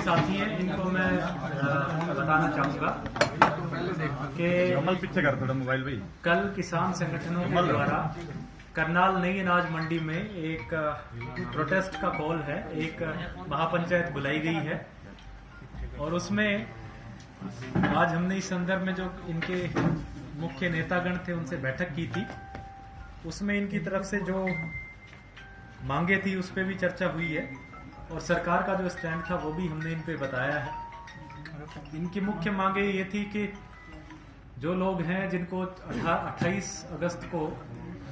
साथी हैं इनको मैं बताना चाहूँगा कि पीछे कर थोड़ा मोबाइल भाई। कल किसान संगठनों के द्वारा करनाल नई अनाज मंडी में एक प्रोटेस्ट का कॉल है, एक महापंचायत बुलाई गई है और उसमें आज हमने इस संदर्भ में जो इनके मुख्य नेतागण थे उनसे बैठक की थी। उसमें इनकी तरफ से जो मांगे थी उस पर भी चर्चा हुई है और सरकार का जो स्टैंड था वो भी हमने इन पे बताया है। इनकी मुख्य मांगे ये थी कि जो लोग हैं जिनको 28 अगस्त को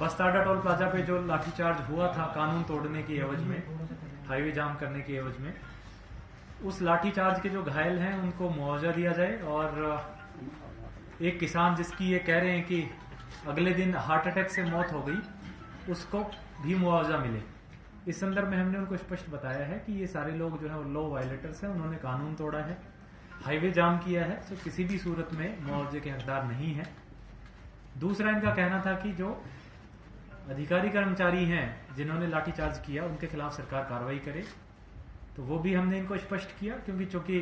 बस्ताडा टोल प्लाजा पे जो लाठीचार्ज हुआ था कानून तोड़ने की एवज में, हाईवे जाम करने की एवज में, उस लाठीचार्ज के जो घायल हैं उनको मुआवजा दिया जाए और एक किसान जिसकी ये कह रहे हैं कि अगले दिन हार्ट अटैक से मौत हो गई उसको भी मुआवजा मिले। इस संदर्भ में हमने उनको स्पष्ट बताया है कि ये सारे लोग जो है वो लॉ वायलेटर्स हैं, उन्होंने कानून तोड़ा है, हाईवे जाम किया है, तो किसी भी सूरत में मुआवजे के हकदार नहीं है। दूसरा इनका कहना था कि जो अधिकारी कर्मचारी हैं जिन्होंने लाठीचार्ज किया उनके खिलाफ सरकार कार्रवाई करे, तो वो भी हमने इनको स्पष्ट किया क्योंकि चूंकि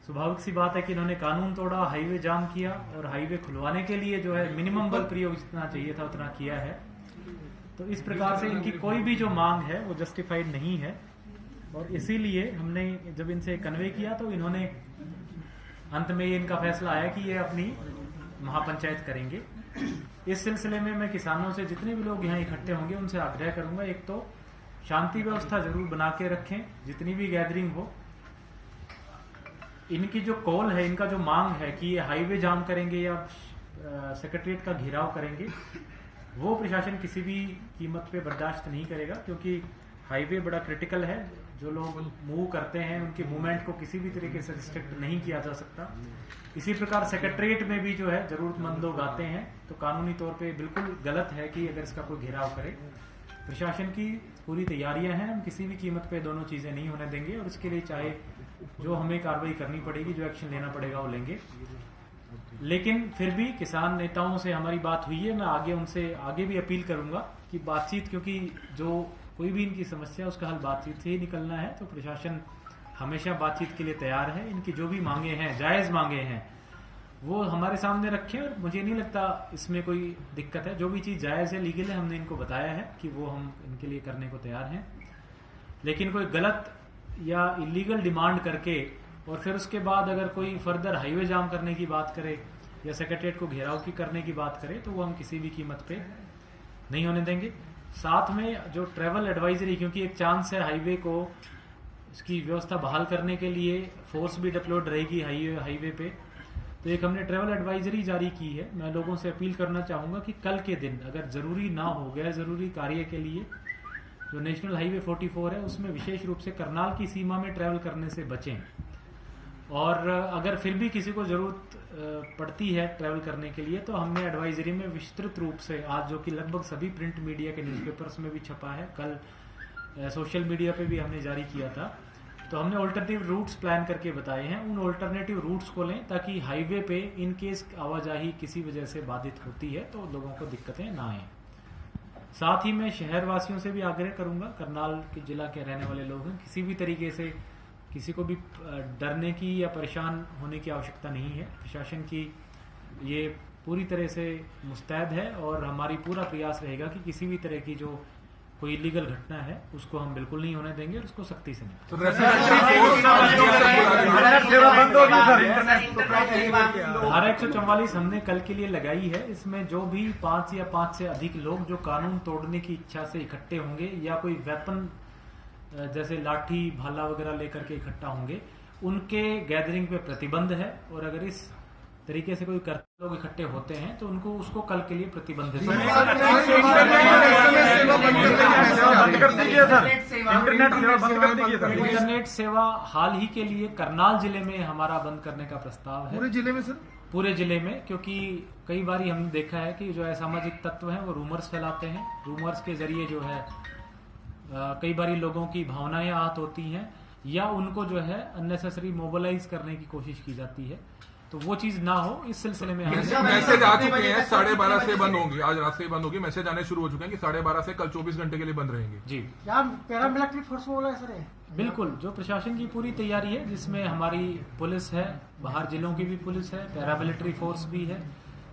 स्वाभाविक सी बात है कि इन्होंने कानून तोड़ा, हाईवे जाम किया और हाईवे खुलवाने के लिए जो है मिनिमम बल प्रयोग जितना चाहिए था उतना किया है। तो इस प्रकार से इनकी कोई भी जो मांग है वो जस्टिफाइड नहीं है और इसीलिए हमने जब इनसे कन्वे किया तो इन्होंने अंत में ये इनका फैसला आया कि ये अपनी महापंचायत करेंगे। इस सिलसिले में मैं किसानों से जितने भी लोग यहाँ इकट्ठे होंगे उनसे आग्रह करूंगा, एक तो शांति व्यवस्था जरूर बना के रखें, जितनी भी गैदरिंग हो। इनकी जो कॉल है, इनका जो मांग है कि ये हाईवे जाम करेंगे या सेक्रेटरीट का घेराव करेंगे, वो प्रशासन किसी भी कीमत पे बर्दाश्त नहीं करेगा क्योंकि हाईवे बड़ा क्रिटिकल है। जो लोग मूव करते हैं उनकी मूवमेंट को किसी भी तरीके से रिस्ट्रिक्ट नहीं किया जा सकता। इसी प्रकार सेक्रेटरीट में भी जो है जरूरतमंद लोग आते हैं, तो कानूनी तौर पे बिल्कुल गलत है कि अगर इसका कोई घेराव करे। प्रशासन की पूरी तैयारियां हैं, हम किसी भी कीमत पे दोनों चीजें नहीं होने देंगे और इसके लिए चाहे जो हमें कार्रवाई करनी पड़ेगी, जो एक्शन लेना पड़ेगा वो लेंगे। लेकिन फिर भी किसान नेताओं से हमारी बात हुई है, मैं आगे उनसे आगे भी अपील करूंगा कि बातचीत, क्योंकि जो कोई भी इनकी समस्या उसका हल बातचीत से ही निकलना है, तो प्रशासन हमेशा बातचीत के लिए तैयार है। इनकी जो भी मांगे हैं, जायज मांगे हैं, वो हमारे सामने रखें और मुझे नहीं लगता इसमें कोई दिक्कत है। जो भी चीज़ जायज़ है, लीगल है, हमने इनको बताया है कि वो हम इनके लिए करने को तैयार हैं। लेकिन कोई गलत या इलीगल डिमांड करके और फिर उसके बाद अगर कोई फर्दर हाईवे जाम करने की बात करे या सेक्रेटरीट को घेराव की करने की बात करे तो वो हम किसी भी कीमत पे नहीं होने देंगे। साथ में जो ट्रैवल एडवाइजरी, क्योंकि एक चांस है हाईवे को इसकी व्यवस्था बहाल करने के लिए फोर्स भी डिप्लॉयड रहेगी हाईवे पे, तो एक हमने ट्रैवल एडवाइजरी जारी की है। मैं लोगों से अपील करना चाहूँगा कि कल के दिन अगर ज़रूरी ना हो, गैर ज़रूरी कार्य के लिए जो नेशनल हाईवे 44 है उसमें विशेष रूप से करनाल की सीमा में ट्रैवल करने से बचें। और अगर फिर भी किसी को ज़रूरत पड़ती है ट्रैवल करने के लिए तो हमने एडवाइजरी में विस्तृत रूप से आज, जो कि लगभग सभी प्रिंट मीडिया के न्यूज़पेपर्स में भी छपा है, कल सोशल मीडिया पे भी हमने जारी किया था, तो हमने ऑल्टरनेटिव रूट्स प्लान करके बताए हैं। उन ऑल्टरनेटिव रूट्स को लें ताकि हाईवे पे इन केस आवाजाही किसी वजह से बाधित होती है तो लोगों को दिक्कतें ना आए। साथ ही मैं शहर वासियों से भी आग्रह करूंगा, करनाल के जिला के रहने वाले लोग हैं, किसी भी तरीके से किसी को भी डरने की या परेशान होने की आवश्यकता नहीं है। प्रशासन की ये पूरी तरह से मुस्तैद है और हमारी पूरा प्रयास रहेगा कि किसी भी तरह की जो कोई इलीगल घटना है उसको हम बिल्कुल नहीं होने देंगे और उसको सख्ती से नहीं। धारा 144 हमने कल के लिए लगाई है। इसमें जो भी 5 या 5 से अधिक लोग जो कानून तोड़ने की इच्छा से इकट्ठे होंगे या कोई वेपन जैसे लाठी भाला वगैरह लेकर के इकट्ठा होंगे, उनके गैदरिंग पे प्रतिबंध है और अगर इस तरीके से कोई लोग इकट्ठे होते हैं तो उनको उसको कल के लिए प्रतिबंधित इंटरनेट सेवा हाल ही के लिए करनाल जिले में हमारा बंद करने का प्रस्ताव है। पूरे जिले में सर? पूरे जिले में, क्योंकि कई बार हमने देखा है कि जो असामाजिक तत्व हैं वो रूमर्स फैलाते हैं। रूमर्स के जरिए जो है कई बार लोगों की भावनाएं आहत होती हैं या उनको जो है अननेसेसरी मोबिलाइज करने की कोशिश की जाती है, तो वो चीज ना हो इस सिलसिले में मैसेज आ चुके हैं। 12:30 से बंद होंगी, आज रात से बंद होगी, मैसेज आने शुरू हो चुके हैं कि 12:30 से कल 24 घंटे के लिए बंद रहेंगे। जी, क्या पैरामिलिट्री फोर्स बोला है सर? बिल्कुल, जो प्रशासन की पूरी तैयारी है, जिसमें हमारी पुलिस है, बाहर जिलों की भी पुलिस है, पैरामिलिट्री फोर्स भी है,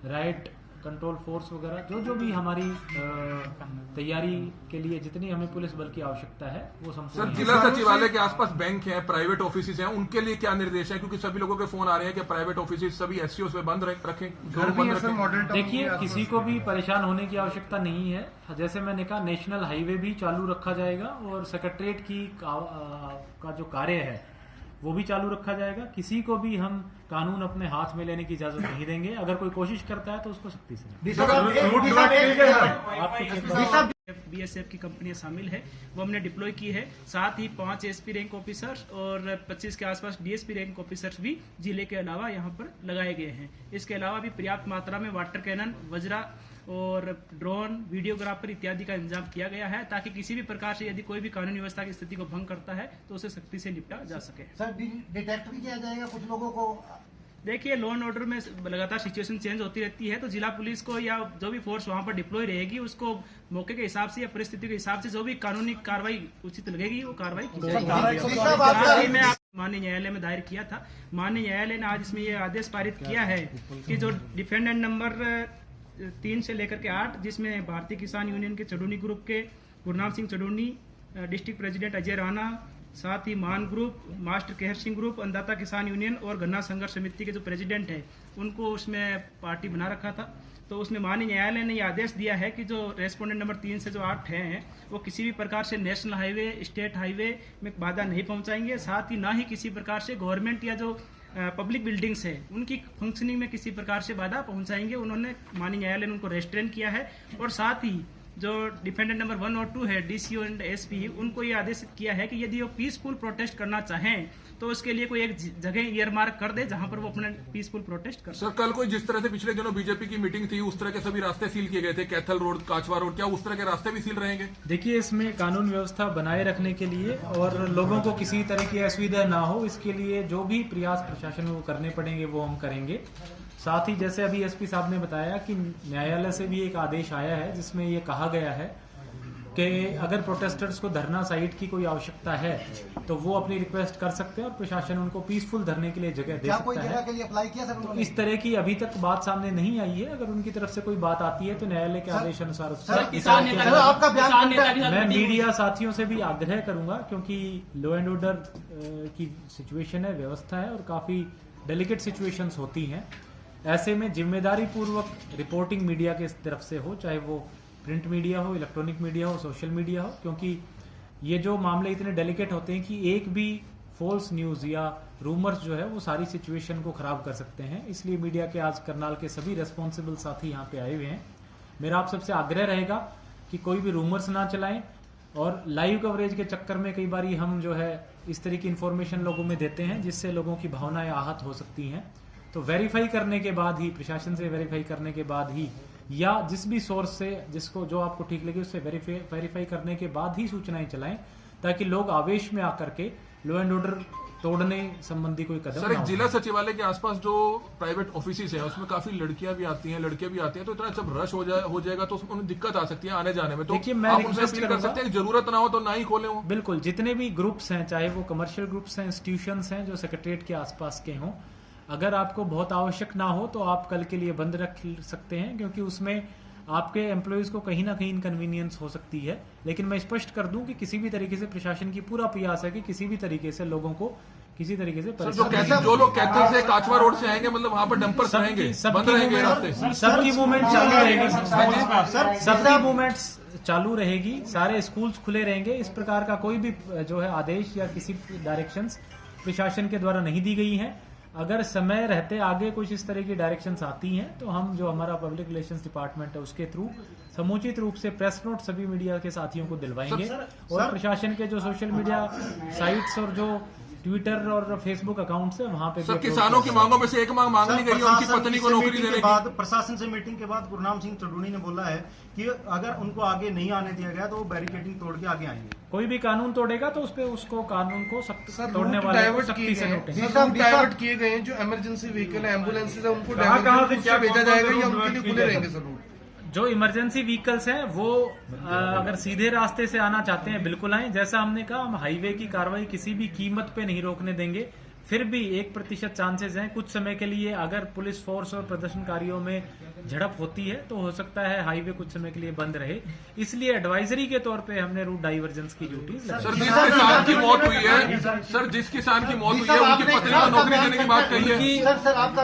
राइट कंट्रोल फोर्स वगैरह, जो भी हमारी तैयारी के लिए जितनी हमें पुलिस बल की आवश्यकता है वो सर संपूर्ण है। जिला सचिवालय के आसपास बैंक हैं, प्राइवेट ऑफिस हैं, उनके लिए क्या निर्देश है? क्योंकि सभी लोगों के फोन आ रहे हैं कि प्राइवेट ऑफिस सभी एससीओ में बंद रखें, घर भी है सर मॉडल टाउन देखिए, किसी को भी परेशान होने की आवश्यकता नहीं है। जैसे मैंने कहा, नेशनल हाईवे भी चालू रखा जाएगा और सेक्रेटरीट की का जो कार्य है वो भी चालू रखा जाएगा। किसी को भी हम कानून अपने हाथ में लेने की इजाजत नहीं देंगे। अगर कोई कोशिश करता है तो उसको सख्ती से बीएसएफ की कंपनियां शामिल है, वो हमने डिप्लॉय की है। साथ ही 5 एसपी रैंक ऑफिसर्स और 25 के आसपास डीएसपी रैंक ऑफिसर्स भी जिले के अलावा यहाँ पर लगाए गए हैं। इसके अलावा भी पर्याप्त मात्रा में वाटर कैनन, वज्रा और ड्रोन, वीडियोग्राफर इत्यादि का इंतजाम किया गया है, ताकि किसी भी प्रकार से यदि कोई भी कानून व्यवस्था की स्थिति को भंग करता है तो उसे सख्ती से निपटा जा सके। सर डिटेक्ट भी किया जाएगा कुछ लोगों को। देखिए, लॉ एंड ऑर्डर में लगातार सिचुएशन चेंज होती रहती है, तो जिला पुलिस को या जो भी फोर्स वहां पर डिप्लॉय रहेगी उसको मौके के हिसाब से या परिस्थिति के हिसाब से जो भी कानूनी कार्रवाई उचित लगेगी वो कार्रवाई की जाएगी। मैं माननीय न्यायालय में दायर किया था। माननीय न्यायालय ने आज इसमें यह आदेश पारित किया है कि जो डिफेंडेंट नंबर 3 से लेकर के 8, जिसमें भारतीय किसान यूनियन के चडूनी ग्रुप के गुरनाम सिंह चडूनी, डिस्ट्रिक्ट प्रेसिडेंट अजय राणा, साथ ही मान group, master Kehar Singh group, अन्नदाता किसान यूनियन और गन्ना संघर्ष समिति के जो प्रेसिडेंट है उनको उसमें पार्टी बना रखा था। तो उसमें माननीय न्यायालय ने यह आदेश दिया है कि जो रेस्पोंडेंट नंबर 3 से जो 8 हैं वो किसी भी प्रकार से नेशनल हाईवे, स्टेट हाईवे में बाधा नहीं पहुंचाएंगे। साथ ही ना ही किसी प्रकार से गवर्नमेंट या जो पब्लिक बिल्डिंग्स है उनकी फंक्शनिंग में किसी प्रकार से बाधा पहुंचाएंगे। उन्होंने माननीय न्यायालय ने उनको रेस्ट्रेन किया है। और साथ ही जो डिफेंडेंट नंबर 1 और 2 है, डीसीओ एंड एसपी, उनको ये आदेश किया है कि यदि वो पीसफुल प्रोटेस्ट करना चाहें तो उसके लिए कोई एक जगह ईयरमार्क कर दे जहां पर वो अपना पीसफुल प्रोटेस्ट कर। सर कल कोई जिस तरह से पिछले दिनों बीजेपी की मीटिंग थी उस तरह के सभी रास्ते सील किए गए थे, कैथल रोड, काचवा रोड, क्या उस तरह के रास्ते भी सील रहेंगे? देखिए, इसमें कानून व्यवस्था बनाए रखने के लिए और लोगों को किसी तरह की असुविधा ना हो, इसके लिए जो भी प्रयास प्रशासन को करने पड़ेंगे वो हम करेंगे। साथ ही जैसे अभी एसपी साहब ने बताया कि न्यायालय से भी एक आदेश आया है जिसमें ये कहा गया है कि अगर प्रोटेस्टर्स को धरना साइट की कोई आवश्यकता है तो वो अपनी रिक्वेस्ट कर सकते हैं और प्रशासन उनको पीसफुल धरने के लिए जगह दे सकता कोई है। जगह के लिए अप्लाई किया सर? तो इस तरह की अभी तक बात सामने नहीं आई है। अगर उनकी तरफ से कोई बात आती है तो न्यायालय के आदेश अनुसार आपका बयान मैं मीडिया साथियों से भी आग्रह करूंगा, क्योंकि लॉ एंड ऑर्डर की सिचुएशन है, व्यवस्था है और काफी डेलिकेट सिचुएशंस होती हैं। ऐसे में जिम्मेदारी पूर्वक रिपोर्टिंग मीडिया के तरफ से हो, चाहे वो प्रिंट मीडिया हो, इलेक्ट्रॉनिक मीडिया हो, सोशल मीडिया हो, क्योंकि ये जो मामले इतने डेलिकेट होते हैं कि एक भी फॉल्स न्यूज या रूमर्स जो है वो सारी सिचुएशन को खराब कर सकते हैं। इसलिए मीडिया के आज करनाल के सभी रेस्पॉन्सिबल साथी यहाँ पे आए हुए हैं। मेरा आप सबसे आग्रह रहेगा कि कोई भी रूमर्स ना चलाएं और लाइव कवरेज के चक्कर में कई बार हम जो है इस तरह की इंफॉर्मेशन लोगों में देते हैं जिससे लोगों की भावनाएं आहत हो सकती हैं। तो वेरीफाई करने के बाद ही, प्रशासन से वेरीफाई करने के बाद ही, या जिस भी सोर्स से जिसको जो आपको ठीक लगे उससे वेरीफाई करने के बाद ही सूचनाएं चलाएं, ताकि लोग आवेश में आकर के लॉ एंड ऑर्डर तोड़ने संबंधी कोई कदम सर, एक ना जिला सचिवालय के आसपास जो प्राइवेट ऑफिस है उसमें काफी लड़कियां भी आती हैं, लड़के भी आते हैं, तो इतना जब रश हो जाएगा तो उन्हें दिक्कत आ सकती है आने जाने में। तो देखिए, मैं आप उनसे रिक्वेस्ट अपील कर सकते हैं कि जरूरत ना हो तो ना ही खोले हो। बिल्कुल, जितने भी ग्रुप्स हैं, चाहे वो कमर्शियल ग्रुप्स हैं, इंस्टीट्यूशंस हैं जो सेक्रेटरीट के आसपास के हों, अगर आपको बहुत आवश्यक ना हो तो आप कल के लिए बंद रख सकते हैं, क्योंकि उसमें आपके एम्प्लॉयज को कहीं ना कहीं इनकन्वीनियंस हो सकती है। लेकिन मैं स्पष्ट कर दूं कि किसी भी तरीके से प्रशासन की पूरा प्रयास है कि किसी भी तरीके से लोगों को किसी तरीके से जो लोग कैथल से काचवा रोड से आएंगे, मतलब वहां पर डंपर्स रहेंगे, बंद रहेंगे रास्ते, सबकी मूवमेंट चालू रहेगी, सबकी मूवमेंट्स चालू रहेगी, सारे स्कूल्स खुले रहेंगे। इस प्रकार का कोई भी जो है आदेश या किसी डायरेक्शंस प्रशासन के द्वारा नहीं दी गई हैं। अगर समय रहते आगे कुछ इस तरह की डायरेक्शंस आती हैं तो हम जो हमारा पब्लिक रिलेशंस डिपार्टमेंट है उसके थ्रू समुचित रूप से प्रेस नोट सभी मीडिया के साथियों को दिलवाएंगे। और प्रशासन के जो सोशल मीडिया साइट्स और जो ट्विटर और फेसबुक अकाउंट है वहां पे सर किसानों की मांगों में से एक मांग मांगनी गई है उनकी पत्नी को नौकरी देने की। बाद प्रशासन से मीटिंग के बाद गुरनाम सिंह चडूनी ने बोला है कि अगर उनको आगे नहीं आने दिया गया तो वो बैरिकेडिंग तोड़ के आगे आएंगे। कोई भी कानून तोड़ेगा तो उस पे उसको कानून को तोड़ने वाले को सख्ती से नोटिस डाइवर्ट किए गए हैं। जो इमरजेंसी व्हीकल है, एम्बुलेंसेज है, उनको डाइवर्ट भेजा जाएगा या उनके लिए खुले रहेंगे सर? जो इमरजेंसी व्हीकल्स हैं वो अगर सीधे रास्ते से आना चाहते हैं बिल्कुल आए। जैसा हमने कहा, हम हाईवे की कार्रवाई किसी भी कीमत पे नहीं रोकने देंगे। फिर भी 1% चांसेस हैं कुछ समय के लिए अगर पुलिस फोर्स और प्रदर्शनकारियों में झड़प होती है तो हो सकता है हाईवे कुछ समय के लिए बंद रहे। इसलिए एडवाइजरी के तौर पे हमने रूट डाइवर्जेंस की ड्यूटीज सर, जिस किसान की मौत हुई है, सर जिस किसान की मौत हुई है उनकी पत्नी को नौकरी देने की बात कही है।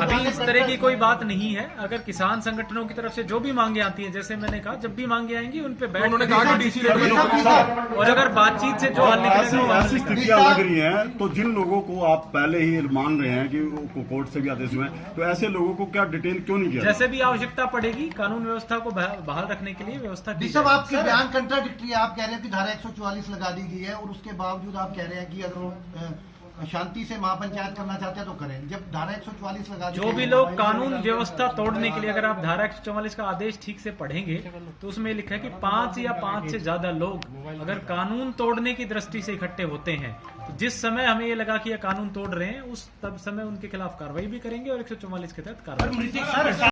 अभी इस तरह की कोई बात नहीं है। अगर किसान संगठनों की तरफ से जो भी मांगे आती हैं, जैसे मैंने कहा, जब भी मांगे आएंगी उन पे बैठ उन्होंने कहा कि डीसी रेट में नौकरी, और अगर बातचीत से जो हल निकलेगा ऐसी स्थितियां लग रही हैं, तो जिन लोगों को आप पहले ही मान रहे हैं कि वो कोर्ट से भी आदेश हुए हैं, तो ऐसे लोगों को क्या डिटेन क्यों नहीं किया? जैसे भी आवश्यकता पड़ेगी कानून व्यवस्था को बहाल रखने के लिए व्यवस्था की सब जाएगी। आपके बयान कंट्राडिक्टरी है। आप कह रहे हैं कि धारा 144 लगा दी गई है और उसके बावजूद आप कह रहे हैं कि अगर वो शांति से महापंचायत करना चाहते हैं तो करें। जब धारा 144 लगा दी जो भी लोग कानून व्यवस्था तोड़ने के लिए, अगर आप धारा 144 का आदेश ठीक से पढ़ेंगे तो उसमें लिखा है कि 5 या 5 से ज्यादा लोग अगर कानून तोड़ने की दृष्टि से इकट्ठे होते हैं तो जिस समय हमें ये लगा कि ये कानून तोड़ रहे हैं उस तब समय उनके खिलाफ कार्रवाई भी करेंगे और 144 के तहत कार्रवाई